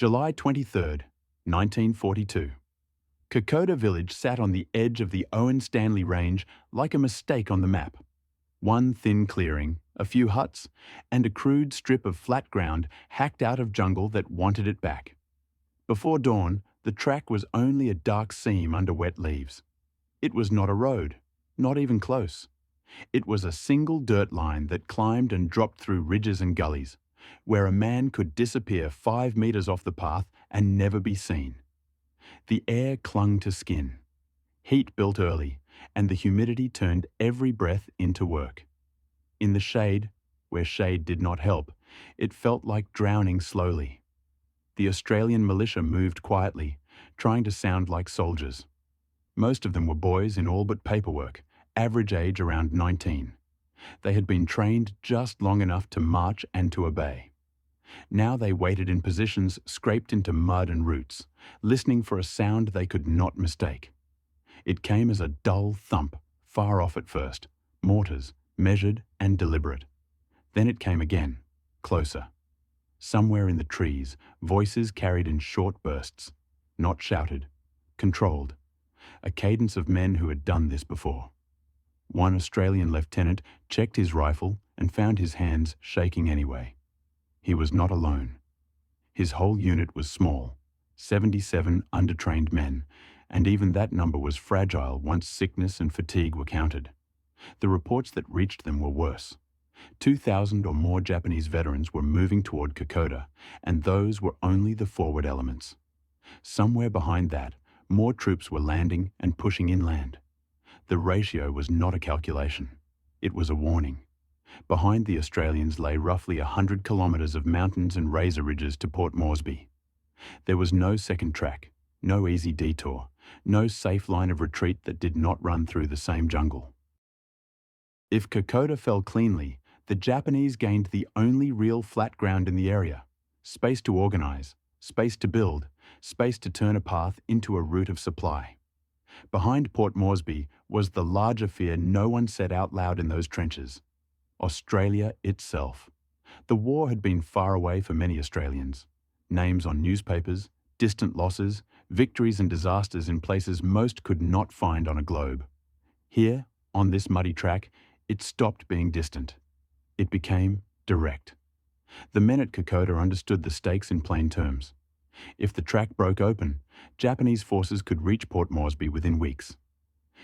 July 23rd, 1942. Kokoda village sat on the edge of the Owen Stanley Range like a mistake on the map. One thin clearing, a few huts, and a crude strip of flat ground hacked out of jungle that wanted it back. Before dawn, the track was only a dark seam under wet leaves. It was not a road, not even close. It was a single dirt line that climbed and dropped through ridges and gullies, where a man could disappear 5 meters off the path and never be seen. The air clung to skin. Heat built early, and the humidity turned every breath into work. In the shade, where shade did not help, it felt like drowning slowly. The Australian militia moved quietly, trying to sound like soldiers. Most of them were boys in all but paperwork, average age around 19. They had been trained just long enough to march and to obey. Now they waited in positions scraped into mud and roots, listening for a sound they could not mistake. It came as a dull thump, far off at first, mortars, measured and deliberate. Then it came again, closer. Somewhere in the trees, voices carried in short bursts, not shouted, controlled, a cadence of men who had done this before. One Australian lieutenant checked his rifle and found his hands shaking anyway. He was not alone. His whole unit was small, 77 undertrained men, and even that number was fragile once sickness and fatigue were counted. The reports that reached them were worse. 2,000 or more Japanese veterans were moving toward Kokoda, and those were only the forward elements. Somewhere behind that, more troops were landing and pushing inland. The ratio was not a calculation. It was a warning. Behind the Australians lay roughly 100 kilometres of mountains and razor ridges to Port Moresby. There was no second track, no easy detour, no safe line of retreat that did not run through the same jungle. If Kokoda fell cleanly, the Japanese gained the only real flat ground in the area, space to organise, space to build, space to turn a path into a route of supply. Behind Port Moresby was the larger fear no one said out loud in those trenches: Australia itself. The war had been far away for many Australians. Names on newspapers, distant losses, victories and disasters in places most could not find on a globe. Here, on this muddy track, it stopped being distant. It became direct. The men at Kokoda understood the stakes in plain terms. If the track broke open, Japanese forces could reach Port Moresby within weeks.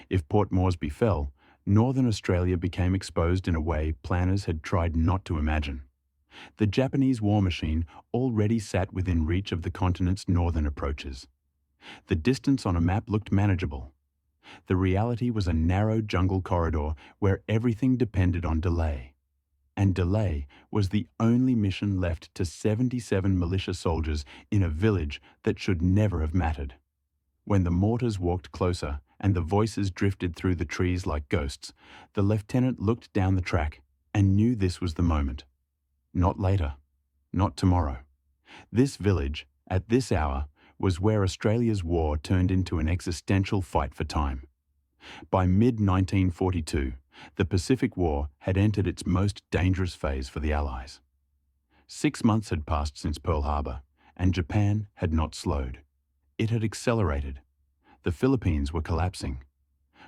If Port Moresby fell, Northern Australia became exposed in a way planners had tried not to imagine. The Japanese war machine already sat within reach of the continent's northern approaches. The distance on a map looked manageable. The reality was a narrow jungle corridor where everything depended on delay. And delay was the only mission left to 77 militia soldiers in a village that should never have mattered. When the mortars walked closer and the voices drifted through the trees like ghosts, the lieutenant looked down the track and knew this was the moment. Not later, not tomorrow. This village, at this hour, was where Australia's war turned into an existential fight for time. By mid-1942, the Pacific War had entered its most dangerous phase for the Allies. 6 months had passed since Pearl Harbor, and Japan had not slowed. It had accelerated. The Philippines were collapsing.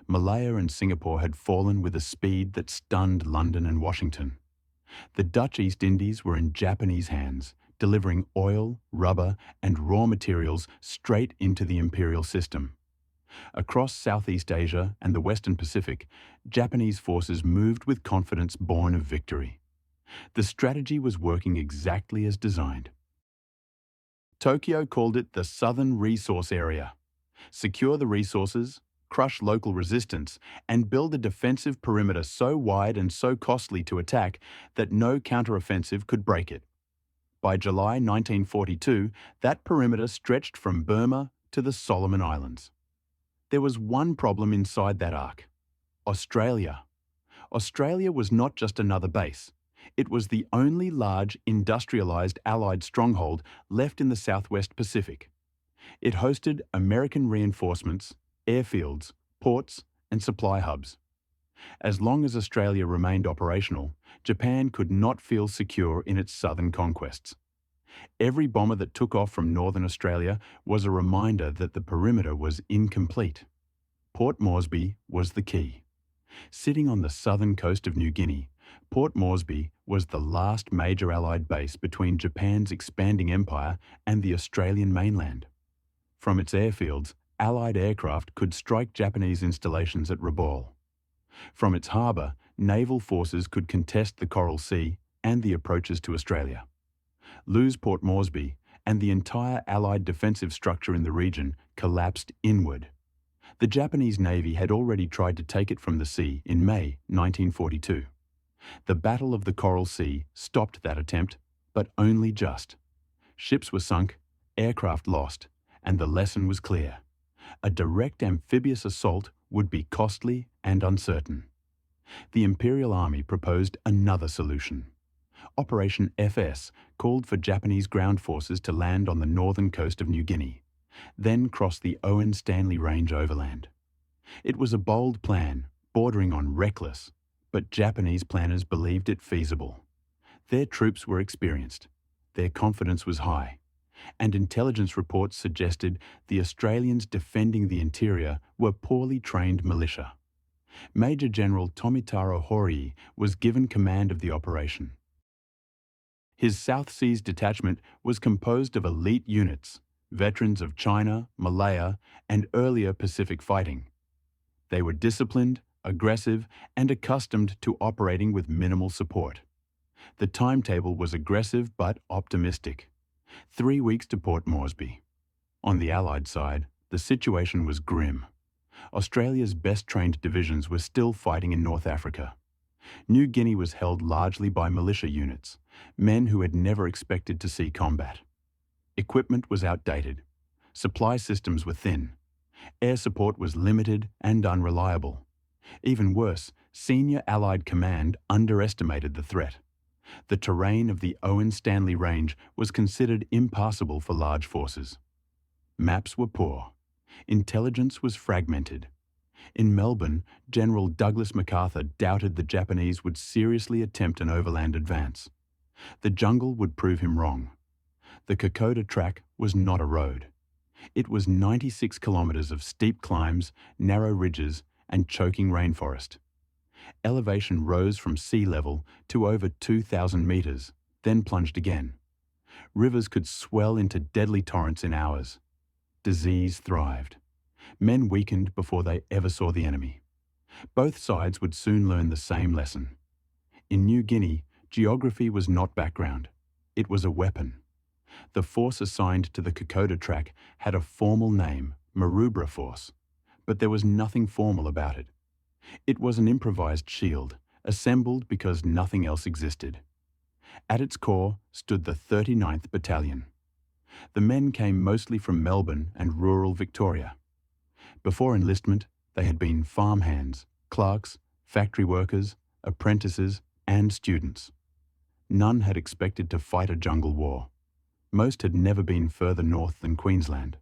Malaya and Singapore had fallen with a speed that stunned London and Washington. The Dutch East Indies were in Japanese hands, delivering oil, rubber, and raw materials straight into the imperial system. Across Southeast Asia and the Western Pacific, Japanese forces moved with confidence born of victory. The strategy was working exactly as designed. Tokyo called it the Southern Resource Area. Secure the resources, crush local resistance, and build a defensive perimeter so wide and so costly to attack that no counteroffensive could break it. By July 1942, that perimeter stretched from Burma to the Solomon Islands. There was one problem inside that arc: Australia. Australia was not just another base. It was the only large, industrialized Allied stronghold left in the Southwest Pacific. It hosted American reinforcements, airfields, ports, and supply hubs. As long as Australia remained operational, Japan could not feel secure in its southern conquests. Every bomber that took off from northern Australia was a reminder that the perimeter was incomplete. Port Moresby was the key. Sitting on the southern coast of New Guinea, Port Moresby was the last major Allied base between Japan's expanding empire and the Australian mainland. From its airfields, Allied aircraft could strike Japanese installations at Rabaul. From its harbour, naval forces could contest the Coral Sea and the approaches to Australia. Lose Port Moresby, and the entire Allied defensive structure in the region collapsed inward. The Japanese Navy had already tried to take it from the sea in May 1942. The Battle of the Coral Sea stopped that attempt, but only just. Ships were sunk, aircraft lost, and the lesson was clear. A direct amphibious assault would be costly and uncertain. The Imperial Army proposed another solution. Operation FS called for Japanese ground forces to land on the northern coast of New Guinea, then cross the Owen Stanley Range overland. It was a bold plan, bordering on reckless, but Japanese planners believed it feasible. Their troops were experienced, their confidence was high, and intelligence reports suggested the Australians defending the interior were poorly trained militia. Major General Tomitaro Horii was given command of the operation. His South Seas detachment was composed of elite units, veterans of China, Malaya, and earlier Pacific fighting. They were disciplined, aggressive, and accustomed to operating with minimal support. The timetable was aggressive but optimistic. 3 weeks to Port Moresby. On the Allied side, the situation was grim. Australia's best-trained divisions were still fighting in North Africa. New Guinea was held largely by militia units, men who had never expected to see combat. Equipment was outdated. Supply systems were thin. Air support was limited and unreliable. Even worse, senior Allied command underestimated the threat. The terrain of the Owen Stanley Range was considered impassable for large forces. Maps were poor. Intelligence was fragmented. In Melbourne, General Douglas MacArthur doubted the Japanese would seriously attempt an overland advance. The jungle would prove him wrong. The Kokoda track was not a road. It was 96 kilometres of steep climbs, narrow ridges, and choking rainforest. Elevation rose from sea level to over 2,000 metres, then plunged again. Rivers could swell into deadly torrents in hours. Disease thrived. Men weakened before they ever saw the enemy. Both sides would soon learn the same lesson. In New Guinea, geography was not background. It was a weapon. The force assigned to the Kokoda track had a formal name, Maroubra Force, but there was nothing formal about it. It was an improvised shield, assembled because nothing else existed. At its core stood the 39th Battalion. The men came mostly from Melbourne and rural Victoria. Before enlistment, they had been farmhands, clerks, factory workers, apprentices, and students. None had expected to fight a jungle war. Most had never been further north than Queensland.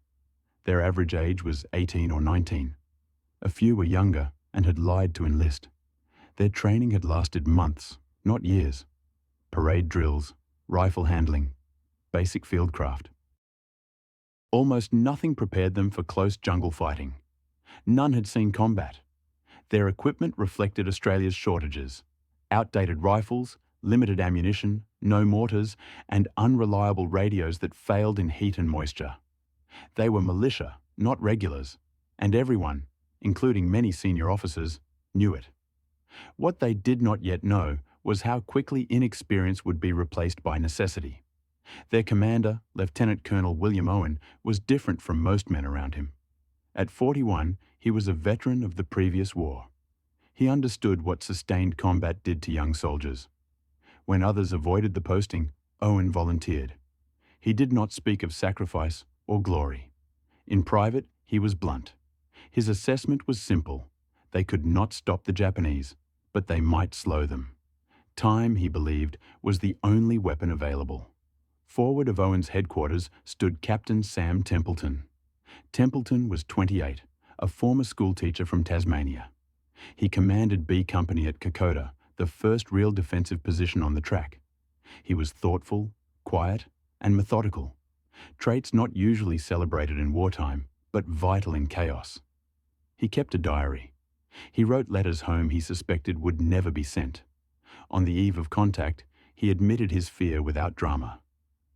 Their average age was 18 or 19. A few were younger and had lied to enlist. Their training had lasted months, not years. Parade drills, rifle handling, basic fieldcraft. Almost nothing prepared them for close jungle fighting. None had seen combat. Their equipment reflected Australia's shortages: outdated rifles, limited ammunition, no mortars, and unreliable radios that failed in heat and moisture. They were militia, not regulars, and everyone, including many senior officers, knew it. What they did not yet know was how quickly inexperience would be replaced by necessity. Their commander, Lieutenant Colonel William Owen, was different from most men around him. At 41, he was a veteran of the previous war. He understood what sustained combat did to young soldiers. When others avoided the posting, Owen volunteered. He did not speak of sacrifice or glory. In private, he was blunt. His assessment was simple. They could not stop the Japanese, but they might slow them. Time, he believed, was the only weapon available. Forward of Owen's headquarters stood Captain Sam Templeton. Templeton was 28, a former schoolteacher from Tasmania. He commanded B Company at Kokoda, the first real defensive position on the track. He was thoughtful, quiet, and methodical, traits not usually celebrated in wartime, but vital in chaos. He kept a diary. He wrote letters home he suspected would never be sent. On the eve of contact, he admitted his fear without drama.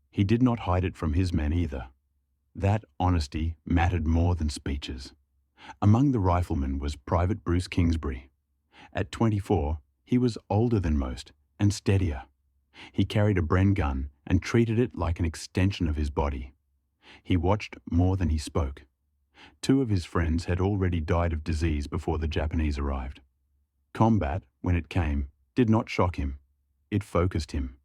He did not hide it from his men either. That honesty mattered more than speeches. Among the riflemen was Private Bruce Kingsbury. At 24, he was older than most and steadier. He carried a Bren gun and treated it like an extension of his body. He watched more than he spoke. 2 of his friends had already died of disease before the Japanese arrived. Combat, when it came, did not shock him. It focused him.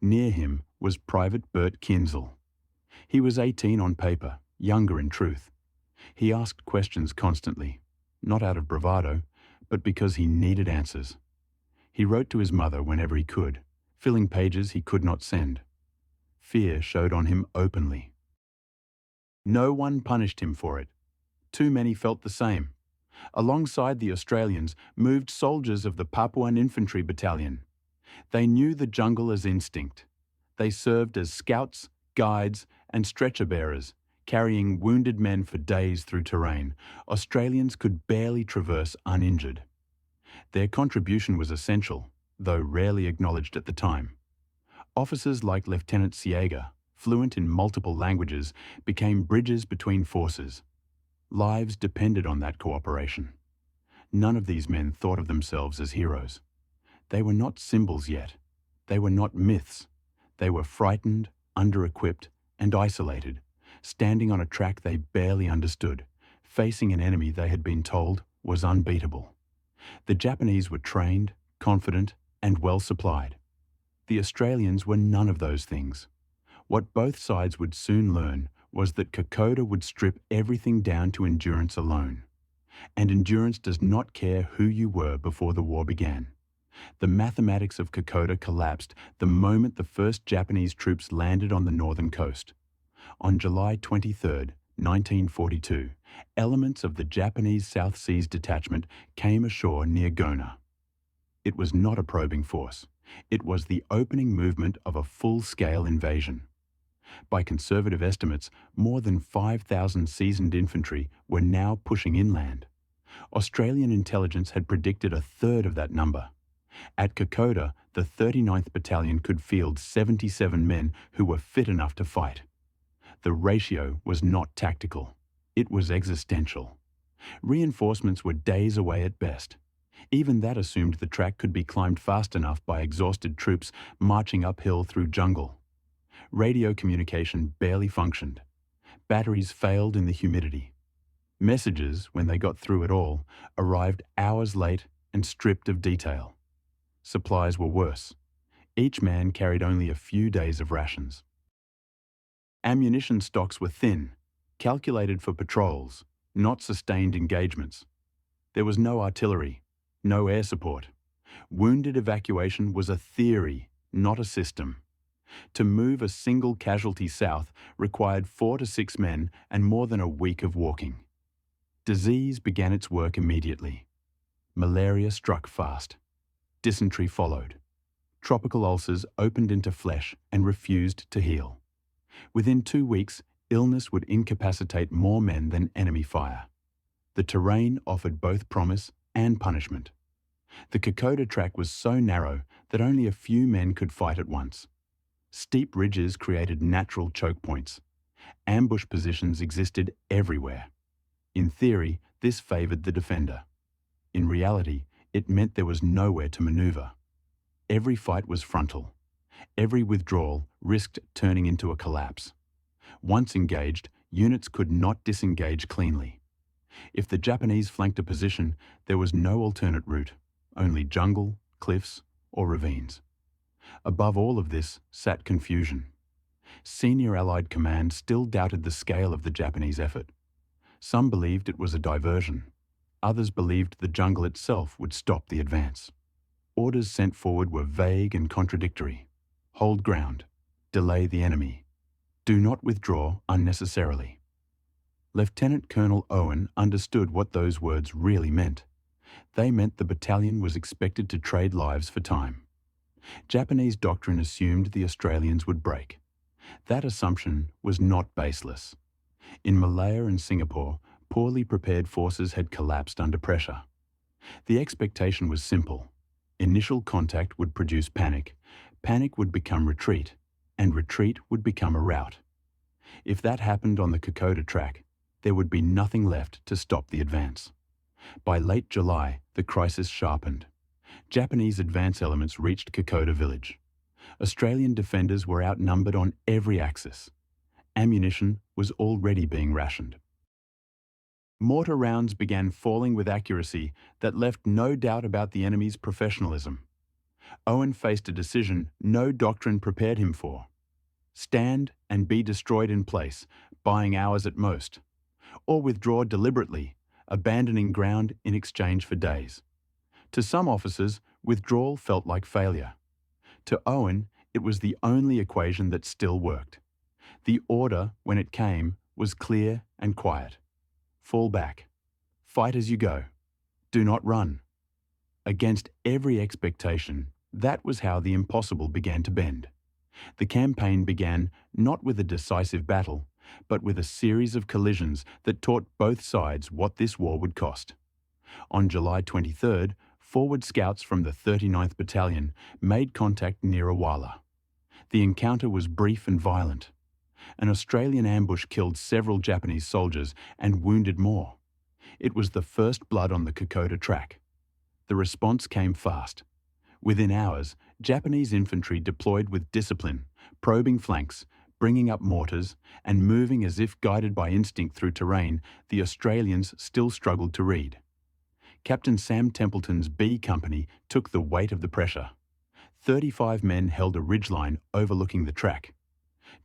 Near him was Private Bert Kinzel. He was 18 on paper, younger in truth. He asked questions constantly, not out of bravado, but because he needed answers. He wrote to his mother whenever he could, filling pages he could not send. Fear showed on him openly. No one punished him for it. Too many felt the same. Alongside the Australians moved soldiers of the Papuan Infantry Battalion. They knew the jungle as instinct. They served as scouts, guides, and stretcher bearers, carrying wounded men for days through terrain Australians could barely traverse uninjured. Their contribution was essential, though rarely acknowledged at the time. Officers like Lieutenant Siega, fluent in multiple languages, became bridges between forces. Lives depended on that cooperation. None of these men thought of themselves as heroes. They were not symbols yet. They were not myths. They were frightened, under-equipped, and isolated, standing on a track they barely understood, facing an enemy they had been told was unbeatable. The Japanese were trained, confident, and well supplied. The Australians were none of those things. What both sides would soon learn was that Kokoda would strip everything down to endurance alone. And endurance does not care who you were before the war began. The mathematics of Kokoda collapsed the moment the first Japanese troops landed on the northern coast. On July 23, 1942, elements of the Japanese South Seas Detachment came ashore near Gona. It was not a probing force. It was the opening movement of a full-scale invasion. By conservative estimates, more than 5,000 seasoned infantry were now pushing inland. Australian intelligence had predicted a third of that number. At Kokoda, the 39th Battalion could field 77 men who were fit enough to fight. The ratio was not tactical. It was existential. Reinforcements were days away at best. Even that assumed the track could be climbed fast enough by exhausted troops marching uphill through jungle. Radio communication barely functioned. Batteries failed in the humidity. Messages, when they got through at all, arrived hours late and stripped of detail. Supplies were worse. Each man carried only a few days of rations. Ammunition stocks were thin, calculated for patrols, not sustained engagements. There was no artillery, no air support. Wounded evacuation was a theory, not a system. To move a single casualty south required 4 to 6 men and more than a week of walking. Disease began its work immediately. Malaria struck fast. Dysentery followed. Tropical ulcers opened into flesh and refused to heal. Within 2 weeks, illness would incapacitate more men than enemy fire. The terrain offered both promise and punishment. The Kokoda track was so narrow that only a few men could fight at once. Steep ridges created natural choke points. Ambush positions existed everywhere. In theory, this favored the defender. In reality, it meant there was nowhere to maneuver. Every fight was frontal. Every withdrawal risked turning into a collapse. Once engaged, units could not disengage cleanly. If the Japanese flanked a position, there was no alternate route, only jungle, cliffs, or ravines. Above all of this sat confusion. Senior Allied command still doubted the scale of the Japanese effort. Some believed it was a diversion. Others believed the jungle itself would stop the advance. Orders sent forward were vague and contradictory. Hold ground. Delay the enemy. Do not withdraw unnecessarily. Lieutenant Colonel Owen understood what those words really meant. They meant the battalion was expected to trade lives for time. Japanese doctrine assumed the Australians would break. That assumption was not baseless. In Malaya and Singapore, poorly prepared forces had collapsed under pressure. The expectation was simple. Initial contact would produce panic, panic would become retreat, and retreat would become a rout. If that happened on the Kokoda track, there would be nothing left to stop the advance. By late July, the crisis sharpened. Japanese advance elements reached Kokoda village. Australian defenders were outnumbered on every axis. Ammunition was already being rationed. Mortar rounds began falling with accuracy that left no doubt about the enemy's professionalism. Owen faced a decision no doctrine prepared him for. Stand and be destroyed in place, buying hours at most, or withdraw deliberately, abandoning ground in exchange for days. To some officers, withdrawal felt like failure. To Owen, it was the only equation that still worked. The order, when it came, was clear and quiet. Fall back. Fight as you go. Do not run. Against every expectation, that was how the impossible began to bend. The campaign began not with a decisive battle, but with a series of collisions that taught both sides what this war would cost. On July 23rd, forward scouts from the 39th Battalion made contact near Awala. The encounter was brief and violent. An Australian ambush killed several Japanese soldiers and wounded more. It was the first blood on the Kokoda track. The response came fast. Within hours, Japanese infantry deployed with discipline, probing flanks, bringing up mortars, and moving as if guided by instinct through terrain the Australians still struggled to read. Captain Sam Templeton's B Company took the weight of the pressure. 35 men held a ridgeline overlooking the track.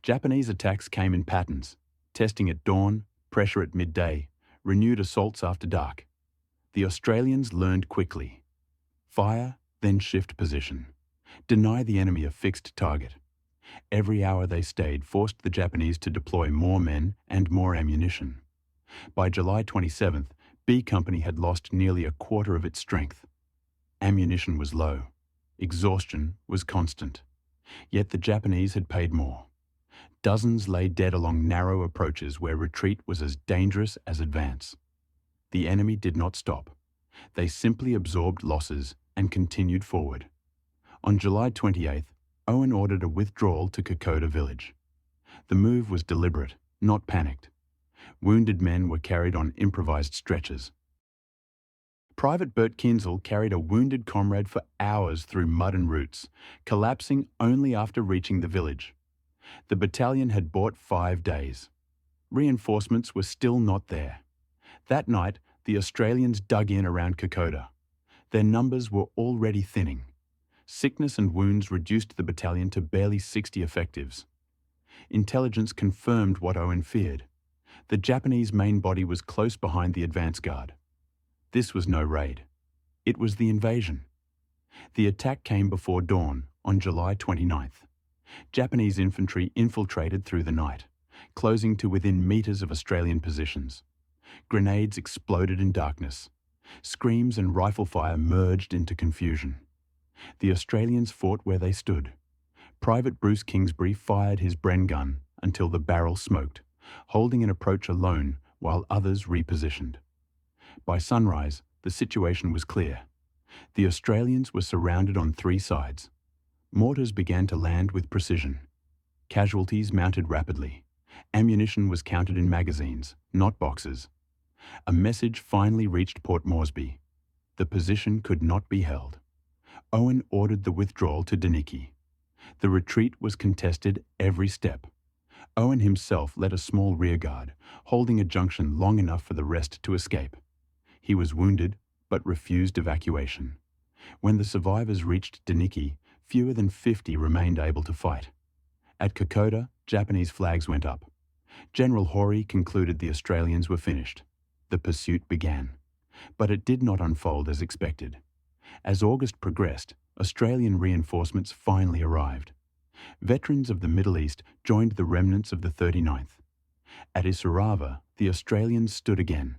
Japanese attacks came in patterns, testing at dawn, pressure at midday, renewed assaults after dark. The Australians learned quickly. Fire, then shift position. Deny the enemy a fixed target. Every hour they stayed forced the Japanese to deploy more men and more ammunition. By July 27th, B Company had lost nearly a quarter of its strength. Ammunition was low. Exhaustion was constant. Yet the Japanese had paid more. Dozens lay dead along narrow approaches where retreat was as dangerous as advance. The enemy did not stop. They simply absorbed losses and continued forward. On July 28th, Owen ordered a withdrawal to Kokoda village. The move was deliberate, not panicked. Wounded men were carried on improvised stretchers. Private Bert Kinzel carried a wounded comrade for hours through mud and roots, collapsing only after reaching the village. The battalion had bought 5 days. Reinforcements were still not there. That night, the Australians dug in around Kokoda. Their numbers were already thinning. Sickness and wounds reduced the battalion to barely 60 effectives. Intelligence confirmed what Owen feared. The Japanese main body was close behind the advance guard. This was no raid. It was the invasion. The attack came before dawn on July 29th. Japanese infantry infiltrated through the night, closing to within meters of Australian positions. Grenades exploded in darkness. Screams and rifle fire merged into confusion. The Australians fought where they stood. Private Bruce Kingsbury fired his Bren gun until the barrel smoked, holding an approach alone while others repositioned. By sunrise, the situation was clear. The Australians were surrounded on 3 sides. Mortars began to land with precision. Casualties mounted rapidly. Ammunition was counted in magazines, not boxes. A message finally reached Port Moresby. The position could not be held. Owen ordered the withdrawal to Daniki. The retreat was contested every step. Owen himself led a small rearguard, holding a junction long enough for the rest to escape. He was wounded, but refused evacuation. When the survivors reached Daniki, fewer than 50 remained able to fight. At Kokoda, Japanese flags went up. General Hori concluded the Australians were finished. The pursuit began. But it did not unfold as expected. As August progressed, Australian reinforcements finally arrived. Veterans of the Middle East joined the remnants of the 39th. At Isurava, the Australians stood again.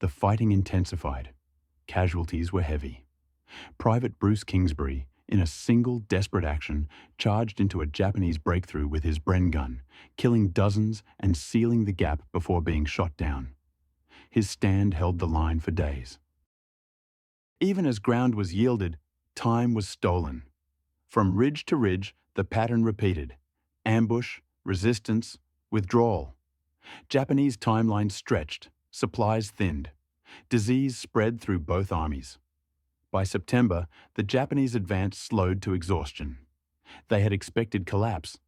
The fighting intensified. Casualties were heavy. Private Bruce Kingsbury, in a single desperate action, charged into a Japanese breakthrough with his Bren gun, killing dozens and sealing the gap before being shot down. His stand held the line for days. Even as ground was yielded, time was stolen. From ridge to ridge, the pattern repeated: ambush, resistance, withdrawal. Japanese timelines stretched, supplies thinned. Disease spread through both armies. By September, the Japanese advance slowed to exhaustion. They had expected collapse.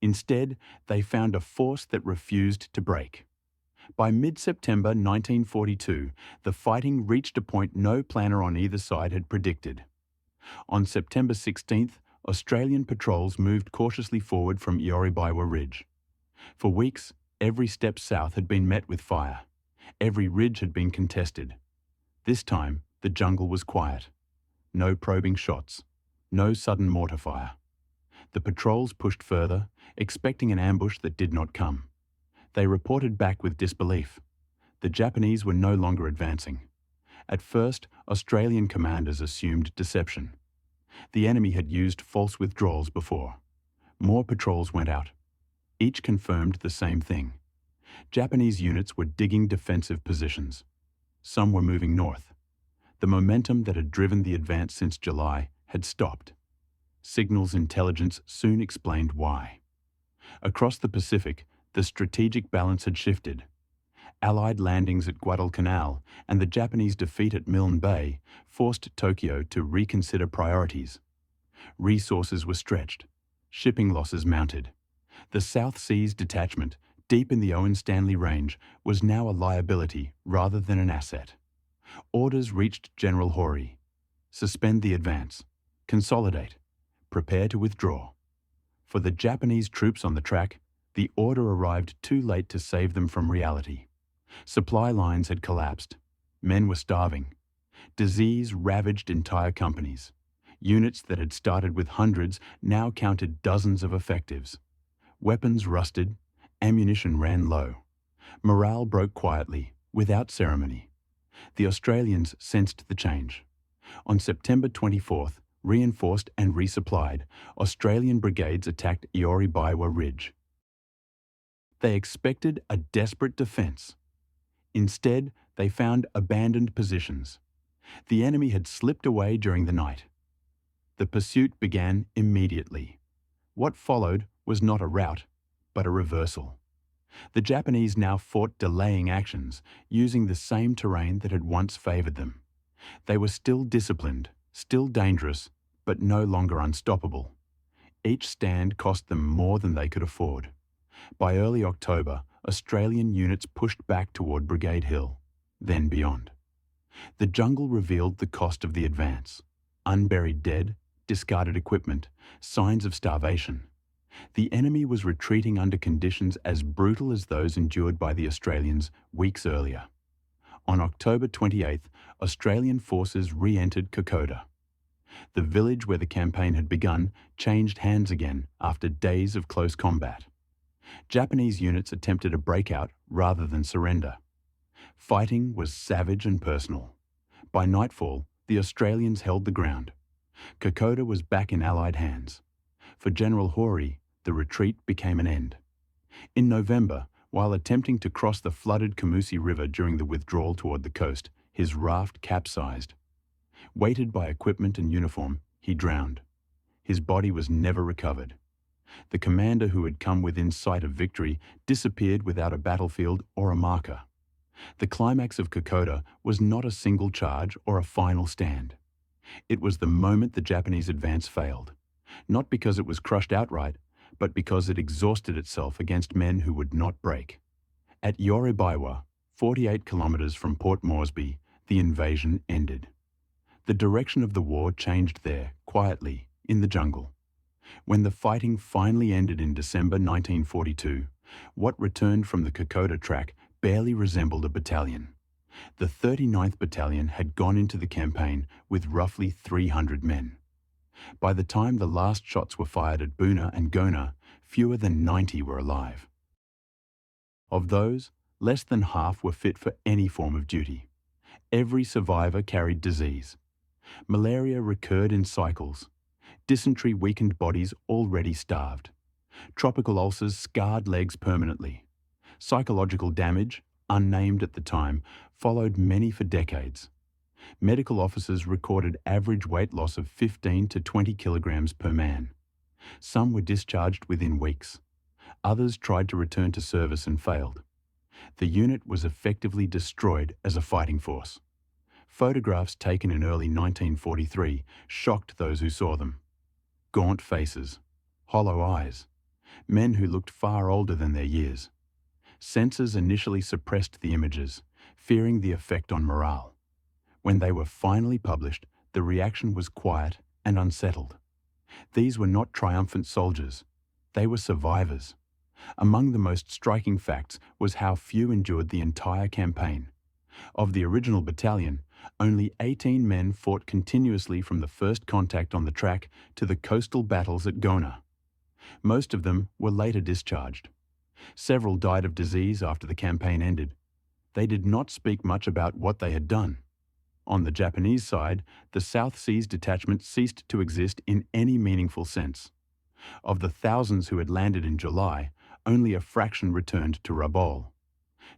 Instead, they found a force that refused to break. By mid-September 1942, the fighting reached a point no planner on either side had predicted. On September 16th, Australian patrols moved cautiously forward from WWII Ridge. For weeks, every step south had been met with fire. Every ridge had been contested. This time, the jungle was quiet. No probing shots. No sudden mortar fire. The patrols pushed further, expecting an ambush that did not come. They reported back with disbelief. The Japanese were no longer advancing. At first, Australian commanders assumed deception. The enemy had used false withdrawals before. More patrols went out. Each confirmed the same thing. Japanese units were digging defensive positions. Some were moving north. The momentum that had driven the advance since July had stopped. Signals intelligence soon explained why. Across the Pacific, the strategic balance had shifted. Allied landings at Guadalcanal and the Japanese defeat at Milne Bay forced Tokyo to reconsider priorities. Resources were stretched. Shipping losses mounted. The South Seas Detachment, deep in the Owen Stanley Range, was now a liability rather than an asset. Orders reached General Horry. Suspend the advance. Consolidate. Prepare to withdraw. For the Japanese troops on the track, the order arrived too late to save them from reality. Supply lines had collapsed. Men were starving. Disease ravaged entire companies. Units that had started with hundreds now counted dozens of effectives. Weapons rusted. Ammunition ran low. Morale broke quietly, without ceremony. The Australians sensed the change. On September 24th, reinforced and resupplied, Australian brigades attacked WWII Ridge. They expected a desperate defence. Instead, they found abandoned positions. The enemy had slipped away during the night. The pursuit began immediately. What followed was not a rout, but a reversal. The Japanese now fought delaying actions, using the same terrain that had once favoured them. They were still disciplined, still dangerous, but no longer unstoppable. Each stand cost them more than they could afford. By early October, Australian units pushed back toward Brigade Hill, then beyond. The jungle revealed the cost of the advance: unburied dead, discarded equipment, signs of starvation. The enemy was retreating under conditions as brutal as those endured by the Australians weeks earlier. On October 28th, Australian forces re-entered Kokoda. The village where the campaign had begun changed hands again after days of close combat. Japanese units attempted a breakout rather than surrender. Fighting was savage and personal. By nightfall, the Australians held the ground. Kokoda was back in Allied hands. For General Horry, the retreat became an end. In November, while attempting to cross the flooded Kamusi River during the withdrawal toward the coast, his raft capsized. Weighted by equipment and uniform, he drowned. His body was never recovered. The commander who had come within sight of victory disappeared without a battlefield or a marker. The climax of Kokoda was not a single charge or a final stand. It was the moment the Japanese advance failed, not because it was crushed outright, but because it exhausted itself against men who would not break. At WWII, 48 kilometers from Port Moresby, the invasion ended. The direction of the war changed there, quietly, in the jungle. When the fighting finally ended in December 1942, what returned from the Kokoda track barely resembled a battalion. The 39th Battalion had gone into the campaign with roughly 300 men. By the time the last shots were fired at Boona and Gona, fewer than 90 were alive. Of those, less than half were fit for any form of duty. Every survivor carried disease. Malaria recurred in cycles. dysentery weakened bodies already starved. Tropical ulcers scarred legs permanently. Psychological damage, unnamed at the time, followed many for decades. Medical officers recorded average weight loss of 15 to 20 kilograms per man. Some were discharged within weeks. Others tried to return to service and failed. The unit was effectively destroyed as a fighting force. Photographs taken in early 1943 shocked those who saw them. Gaunt faces, hollow eyes, men who looked far older than their years. Censors initially suppressed the images, fearing the effect on morale. When they were finally published, the reaction was quiet and unsettled. These were not triumphant soldiers. They were survivors. Among the most striking facts was how few endured the entire campaign. Of the original battalion, only 18 men fought continuously from the first contact on the track to the coastal battles at Gona. Most of them were later discharged. Several died of disease after the campaign ended. They did not speak much about what they had done. On the Japanese side, the South Seas Detachment ceased to exist in any meaningful sense. Of the thousands who had landed in July, only a fraction returned to Rabaul.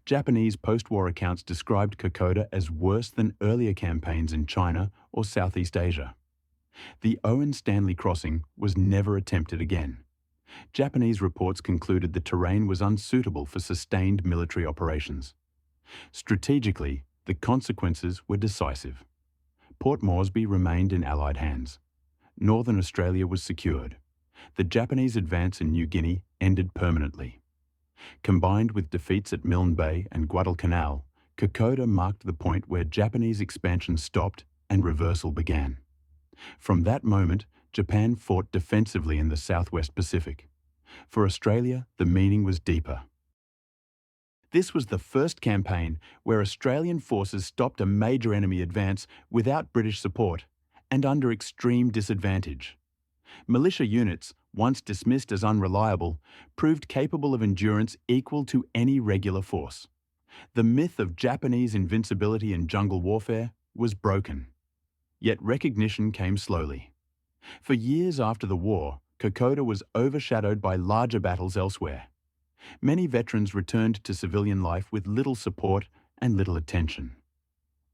Japanese post-war accounts described Kokoda as worse than earlier campaigns in China or Southeast Asia. The Owen Stanley Crossing was never attempted again. Japanese reports concluded the terrain was unsuitable for sustained military operations. Strategically, the consequences were decisive. Port Moresby remained in Allied hands. Northern Australia was secured. The Japanese advance in New Guinea ended permanently. Combined with defeats at Milne Bay and Guadalcanal, Kokoda marked the point where Japanese expansion stopped and reversal began. From that moment, Japan fought defensively in the Southwest Pacific. For Australia, the meaning was deeper. This was the first campaign where Australian forces stopped a major enemy advance without British support and under extreme disadvantage. Militia units, once dismissed as unreliable, proved capable of endurance equal to any regular force. The myth of Japanese invincibility in jungle warfare was broken. Yet recognition came slowly. For years after the war, Kokoda was overshadowed by larger battles elsewhere. Many veterans returned to civilian life with little support and little attention.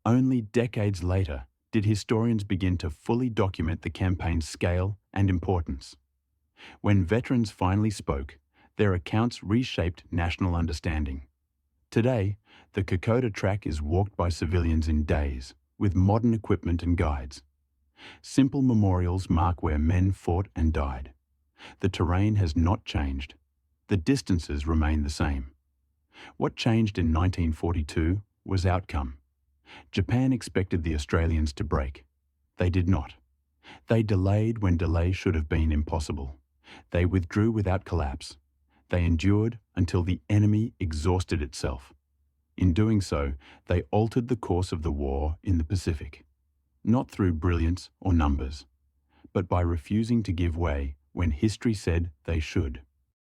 Only decades later did historians begin to fully document the campaign's scale and importance. When veterans finally spoke, their accounts reshaped national understanding. Today, the Kokoda track is walked by civilians in days, with modern equipment and guides. Simple memorials mark where men fought and died. The terrain has not changed. The distances remain the same. What changed in 1942 was outcome. Japan expected the Australians to break. They did not. They delayed when delay should have been impossible. They withdrew without collapse. They endured until the enemy exhausted itself. In doing so, they altered the course of the war in the Pacific, not through brilliance or numbers, but by refusing to give way when history said they should.